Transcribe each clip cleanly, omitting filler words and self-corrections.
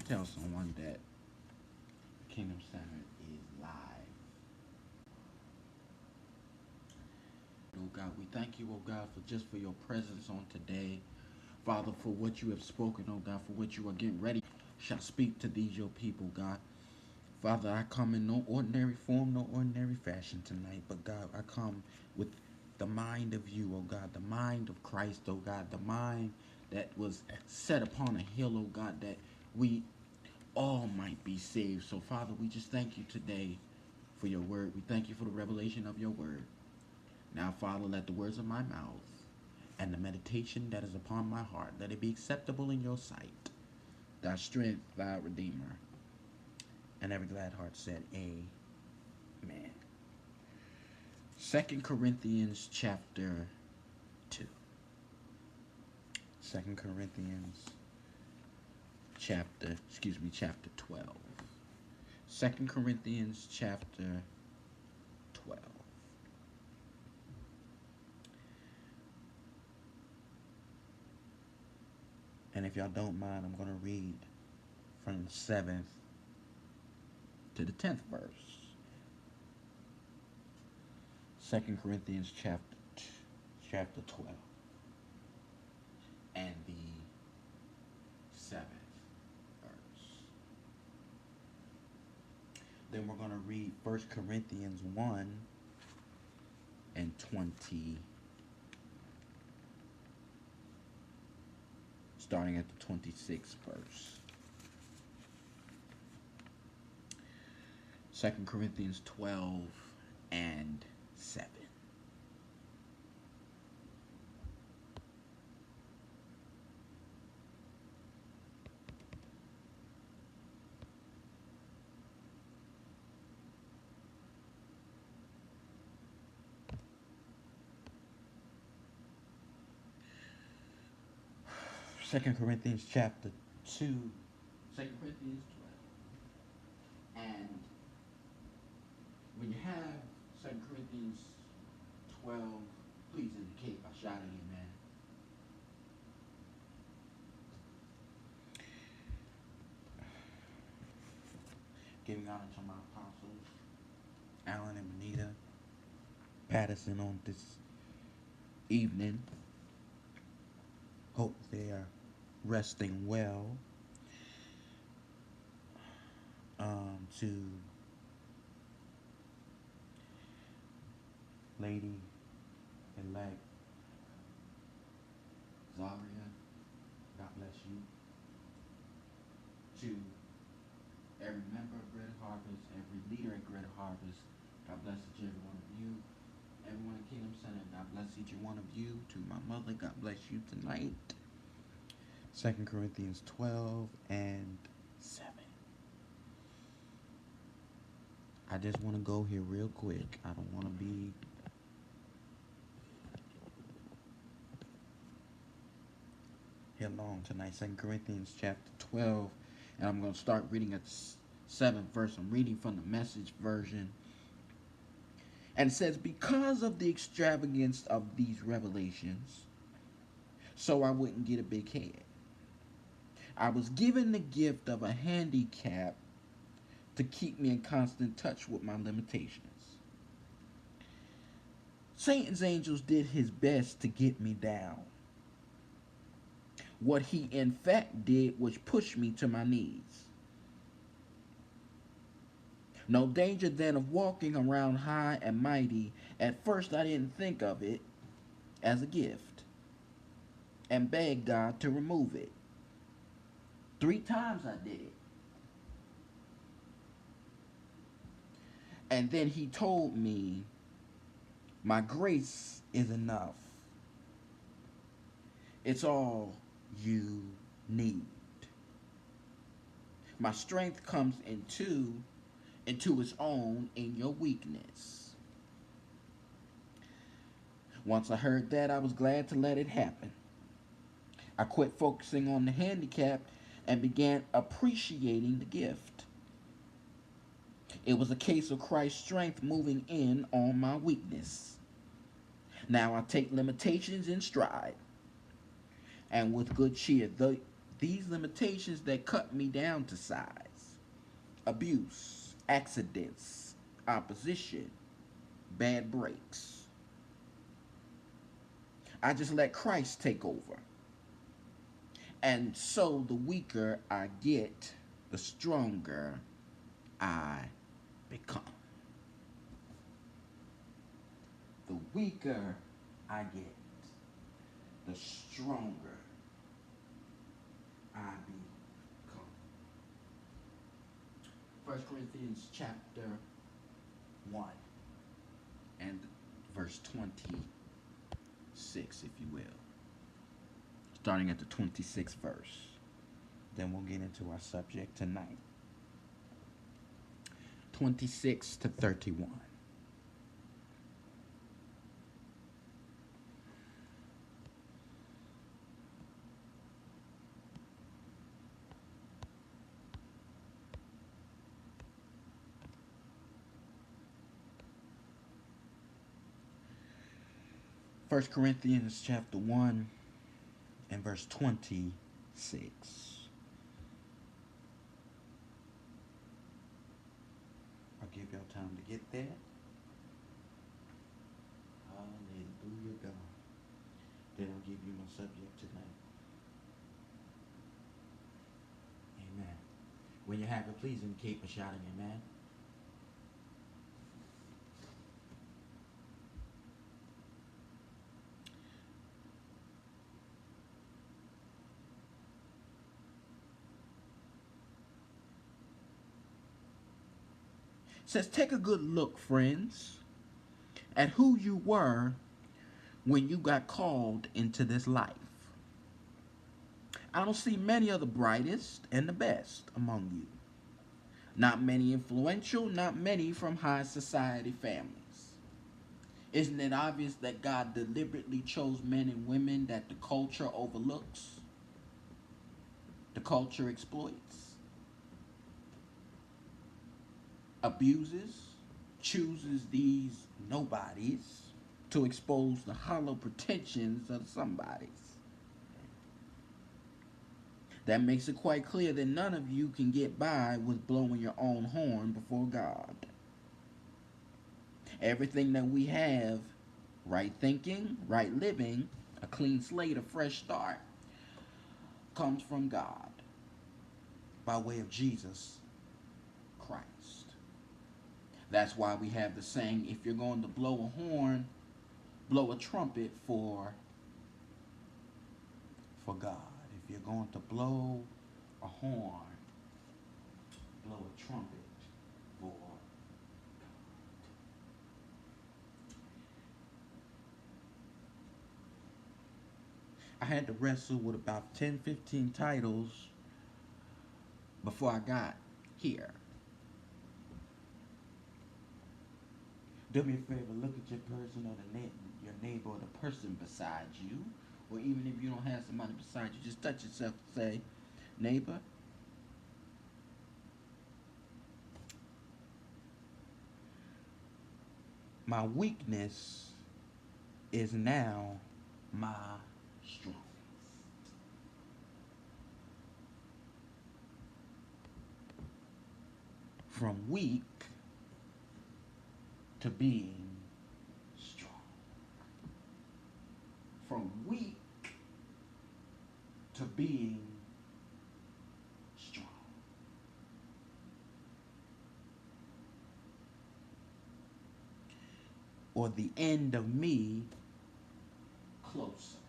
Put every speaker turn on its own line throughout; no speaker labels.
Tell someone that Kingdom Center is live. Oh God, we thank you, oh God, for just for your presence on today. Father, for what you have spoken, oh God, for what you are getting ready shall speak to these your people, God. Father, I come in no ordinary form, no ordinary fashion tonight, but God, I come with the mind of you, oh God, the mind of Christ, oh God, the mind that was set upon a hill, oh God, that we all might be saved. So, Father, we just thank you today for your word. We thank you for the revelation of your word. Now, Father, let the words of my mouth and the meditation that is upon my heart, let it be acceptable in your sight. Thy strength, thy redeemer. And every glad heart said, Amen. 2 Corinthians chapter 2. 2 Corinthians chapter 12. 2 Corinthians chapter 12. And if y'all don't mind, I'm going to read from the 7th to the 10th verse. 2 Corinthians chapter 12 and the 7th verse. Then we're going to read 1 Corinthians 1 and 20, starting at the 26th verse. 2 Corinthians 12 and 7. Second Corinthians chapter 2, 2 Corinthians 12. And when you have 2 Corinthians 12, please indicate by shouting amen. Giving honor to my apostles, Alan and Benita Patterson, on this evening. Hope they are resting well. To Lady Elect Zaria, God bless you. To every member of Greater Harvest, every leader at Greater Harvest, God bless each and every one of you. Everyone at Kingdom Center, God bless each and one of you. To my mother, God bless you tonight. 2 Corinthians 12 and 7. I just want to go here real quick. I don't want to be here long tonight. 2 Corinthians chapter 12. And I'm going to start reading at the 7th verse. I'm reading from the Message version. And it says, because of the extravagance of these revelations, so I wouldn't get a big head, I was given the gift of a handicap to keep me in constant touch with my limitations. Satan's angels did his best to get me down. What he in fact did was push me to my knees. No danger then of walking around high and mighty. At first I didn't think of it as a gift and begged God to remove it. 3 times I did it. And then he told me, my grace is enough. It's all you need. My strength comes into its own in your weakness. Once I heard that, I was glad to let it happen. I quit focusing on the handicap and began appreciating the gift. It was a case of Christ's strength moving in on my weakness. Now I take limitations in stride, and with good cheer, These limitations that cut me down to size: abuse, accidents, opposition, bad breaks. I just let Christ take over. And so the weaker I get, the stronger I become. The weaker I get, the stronger I become. 1 Corinthians chapter 1 and verse 26, if you will. Starting at the 26th verse. Then we'll get into our subject tonight. 26 to 31. First Corinthians chapter 1 and verse 26. I'll give y'all time to get there. Hallelujah, God. Then I'll give you my subject tonight. Amen. When you have it, please indicate by shouting amen. It says, take a good look, friends, at who you were when you got called into this life. I don't see many of the brightest and the best among you. Not many influential, not many from high society families. Isn't it obvious that God deliberately chose men and women that the culture overlooks? The culture exploits, abuses, chooses these nobodies to expose the hollow pretensions of somebodies. That makes it quite clear that none of you can get by with blowing your own horn before God. Everything that we have, right thinking, right living, a clean slate, a fresh start, comes from God by way of Jesus Christ. That's why we have the saying, if you're going to blow a horn, blow a trumpet for God. If you're going to blow a horn, blow a trumpet for God. I had to wrestle with about 10, 15 titles before I got here. Do me a favor, look at your person or your neighbor or the person beside you. Or even if you don't have somebody beside you, just touch yourself and say, neighbor, my weakness is now my strength. From weak to being strong. From weak to being strong. Or the end of me closer.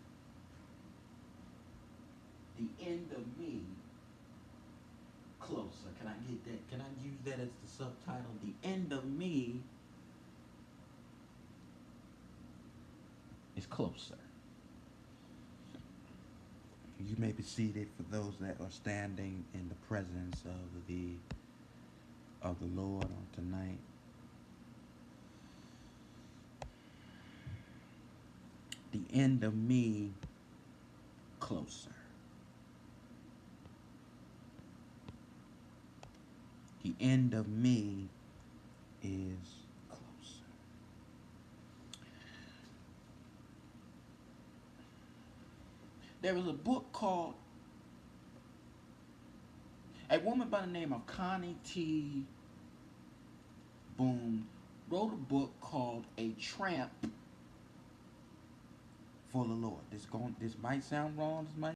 The end of me closer. Can I get that? Can I use that as the subtitle? The end of me is closer. You may be seated for those that are standing in the presence of the Lord on tonight. The end of me closer. The end of me is closer. There is a book called A woman by the name of Connie T. Boone wrote a book called A Tramp for the Lord. This might sound wrong. This might